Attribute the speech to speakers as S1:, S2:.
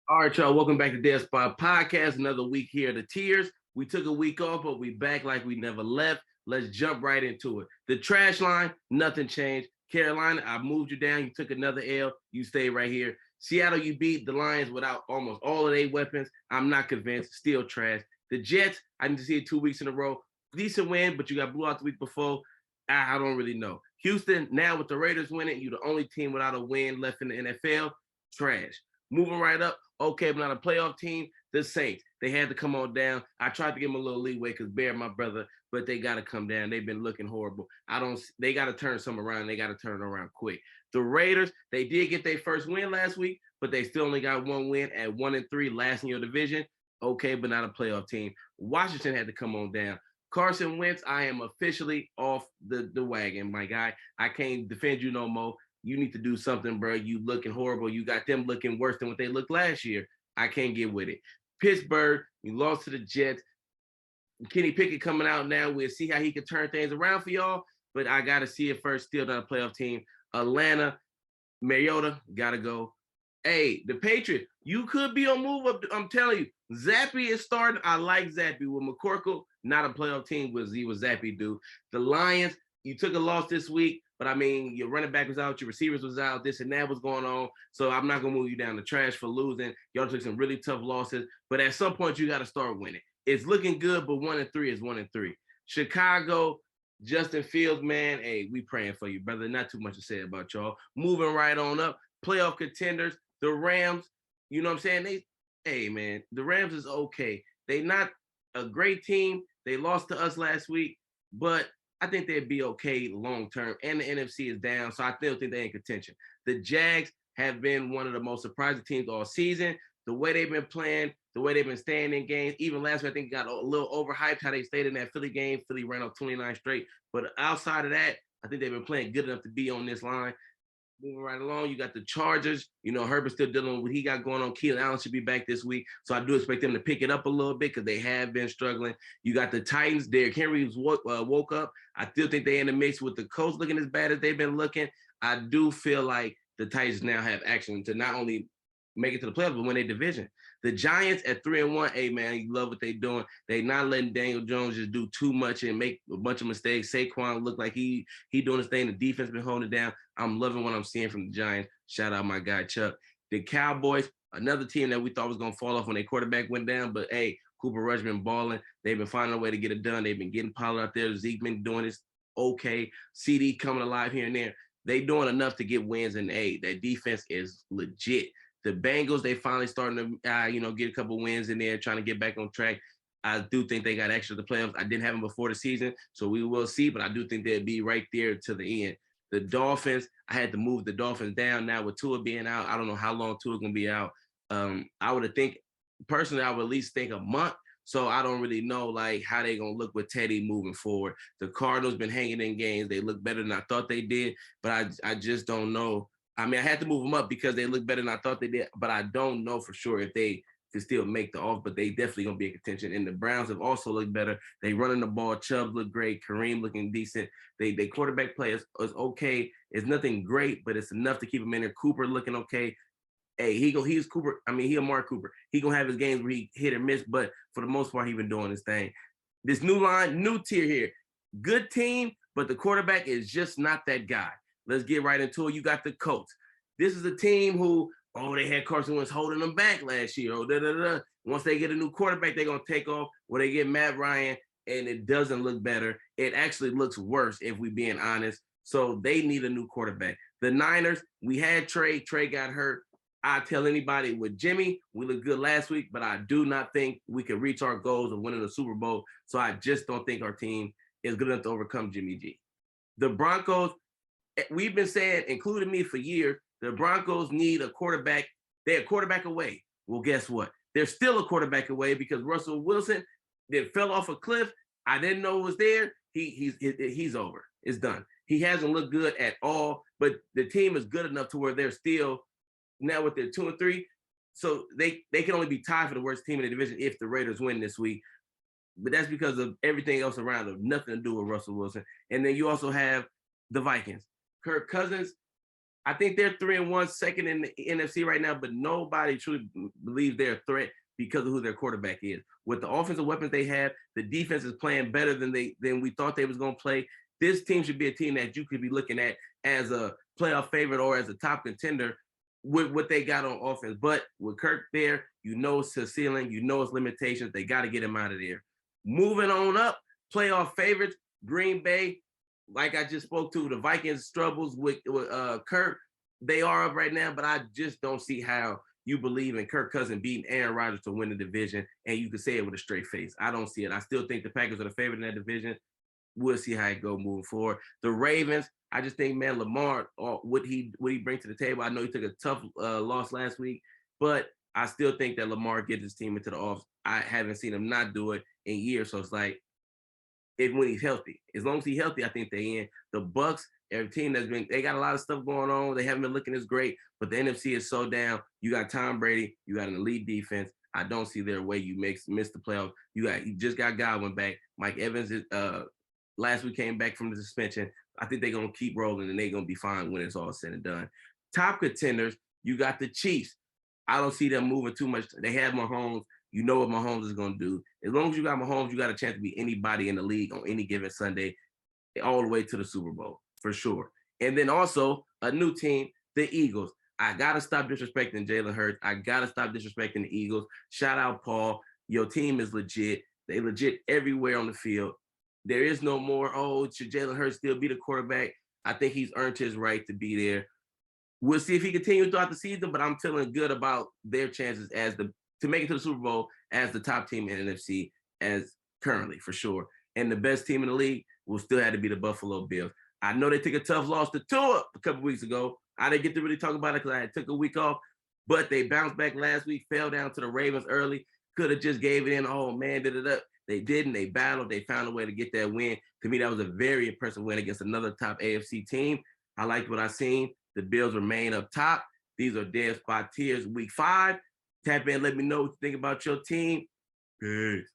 S1: All right, y'all. Welcome back to Dead Spot Podcast. Another week here at the Tiers. We took a week off, but we back like we never left. Let's jump right into it. The trash line, nothing changed. Carolina, I moved you down. You took another L. You stayed right here. Seattle, you beat the Lions without almost all of their weapons. I'm not convinced. Still trash. The Jets, I need to see it 2 weeks in a row. Decent win, but you got blew out the week before. I don't really know. Houston, now with the Raiders winning, you're the only team without a win left in the NFL. Trash. Moving right up, okay, but not a playoff team. The Saints, they had to come on down. I tried to give them a little leeway because Bear, my brother, but they got to come down. They've been looking horrible. They got to turn some around. They got to turn it around quick. The Raiders, they did get their first win last week, but they still only got one win at 1-3, last in your division. Okay, but not a playoff team. Washington had to come on down. Carson Wentz, I am officially off the wagon, my guy. I can't defend you no more. You need to do something, bro. You looking horrible. You got them looking worse than what they looked last year. I can't get with it. Pittsburgh, you lost to the Jets. Kenny Pickett coming out now. We'll see how he can turn things around for y'all. But I got to see it first. Still not a playoff team. Atlanta, Mariota, got to go. Hey, the Patriots, you could be on move up. I'm telling you, Zappy is starting. I like Zappy. With McCorkle, not a playoff team, was Zappy do. The Lions, you took a loss this week, but I mean, your running back was out, your receivers was out, this and that was going on. So I'm not gonna move you down the trash for losing. Y'all took some really tough losses, but at some point you got to start winning. It's looking good, but 1-3 is 1-3. Chicago, Justin Fields, man, hey, we praying for you, brother. Not too much to say about y'all. Moving right on up, playoff contenders. The Rams, you know what I'm saying? Hey man, the Rams is okay. They not a great team. They lost to us last week, but I think they'd be okay long term. And the NFC is down, so I still think they're in contention. The Jags have been one of the most surprising teams all season. The way they've been playing, the way they've been staying in games. Even last week, I think got a little overhyped how they stayed in that Philly game. Philly ran off 29 straight. But outside of that, I think they've been playing good enough to be on this line. Moving right along, you got the Chargers. You know, Herbert's still dealing with what he got going on. Keelan Allen should be back this week. So I do expect them to pick it up a little bit because they have been struggling. You got the Titans. Derrick Henry woke up. I still think they're in the mix with the Colts looking as bad as they've been looking. I do feel like the Titans now have action to not only make it to the playoffs, but win their division. The Giants at 3-1, hey man, you love what they're doing. They not letting Daniel Jones just do too much and make a bunch of mistakes. Saquon look like he doing his thing. The defense been holding it down. I'm loving what I'm seeing from the Giants. Shout out my guy Chuck. The Cowboys, another team that we thought was gonna fall off when their quarterback went down, but hey, Cooper Rush been balling. They've been finding a way to get it done. They've been getting Pollard out there. Zeke been doing this okay. CD coming alive here and there. They doing enough to get wins, and hey, that defense is legit. The Bengals, they finally starting to, get a couple wins in there, trying to get back on track. I do think they got extra to the playoffs. I didn't have them before the season, so we will see, but I do think they'll be right there to the end. The Dolphins, I had to move the Dolphins down now with Tua being out. I don't know how long Tua's going to be out. I would have think, personally, I would at least think a month. So I don't really know like how they're gonna look with Teddy moving forward. The Cardinals been hanging in games. They look better than I thought they did, but I just don't know. I mean, I had to move them up because they look better than I thought they did, but I don't know for sure if they can still make the off, but they definitely gonna be in contention. And the Browns have also looked better. They running the ball. Chubb look great. Kareem looking decent. They quarterback play is okay. It's nothing great, but it's enough to keep him in there. Cooper looking okay. Hey, he's Cooper. I mean, he a Mark Cooper. He gonna have his games where he hit or miss, but for the most part, he been doing his thing. This new line, new tier here. Good team, but the quarterback is just not that guy. Let's get right into it. You got the Colts. This is a team who, they had Carson Wentz holding them back last year. Once they get a new quarterback, they're gonna take off. When they get Matt Ryan, and it doesn't look better. It actually looks worse, if we being honest. So they need a new quarterback. The Niners, we had Trey. Trey got hurt. I tell anybody with Jimmy, we looked good last week, but I do not think we can reach our goals of winning the Super Bowl. So I just don't think our team is good enough to overcome Jimmy G. The Broncos, we've been saying, including me for years, the Broncos need a quarterback. They're a quarterback away. Well, guess what? They're still a quarterback away because Russell Wilson that fell off a cliff. I didn't know it was there. He's over. It's done. He hasn't looked good at all, but the team is good enough to where they're still now with their 2-3. So they can only be tied for the worst team in the division if the Raiders win this week. But that's because of everything else around them. Nothing to do with Russell Wilson. And then you also have the Vikings. Kirk Cousins, I think they're 3-1, second in the NFC right now, but nobody truly believes they're a threat because of who their quarterback is. With the offensive weapons they have, the defense is playing better than we thought they was going to play. This team should be a team that you could be looking at as a playoff favorite or as a top contender with what they got on offense. But with Kirk there, you know it's his ceiling, you know it's limitations. They got to get him out of there. Moving on up, playoff favorites, Green Bay. Like I just spoke to, the Vikings struggles with Kirk. They are up right now, but I just don't see how you believe in Kirk Cousins beating Aaron Rodgers to win the division, and you can say it with a straight face. I don't see it. I still think the Packers are the favorite in that division. We'll see how it go moving forward. The Ravens, I just think, man, Lamar, what he brings to the table. I know he took a tough loss last week, but I still think that Lamar gets his team into the offs. I haven't seen him not do it in years, so it's like, when he's healthy. As long as he's healthy, I think they in. The Bucks, every team they got a lot of stuff going on. They haven't been looking as great, but the NFC is so down. You got Tom Brady, you got an elite defense. I don't see their way you miss the playoffs. You just got Godwin back. Mike Evans is last week came back from the suspension. I think they're gonna keep rolling and they're gonna be fine when it's all said and done. Top contenders, you got the Chiefs. I don't see them moving too much. They have Mahomes. You know what Mahomes is going to do. As long as you got Mahomes, you got a chance to beat anybody in the league on any given Sunday, all the way to the Super Bowl, for sure. And then also a new team, the Eagles. I got to stop disrespecting Jalen Hurts. I got to stop disrespecting the Eagles. Shout out, Paul. Your team is legit. They legit everywhere on the field. There is no more, should Jalen Hurts still be the quarterback? I think he's earned his right to be there. We'll see if he continues throughout the season, but I'm feeling good about their chances to make it to the Super Bowl as the top team in NFC as currently, for sure. And the best team in the league will still have to be the Buffalo Bills. I know they took a tough loss to Tua a couple weeks ago. I didn't get to really talk about it because I took a week off, but they bounced back last week, fell down to the Ravens early, could have just gave it in. Oh, man, They didn't. They battled. They found a way to get that win. To me, that was a very impressive win against another top AFC team. I liked what I seen. The Bills remain up top. These are Dead Spot Tiers Week 5. Tap in, let me know what you think about your team. Peace.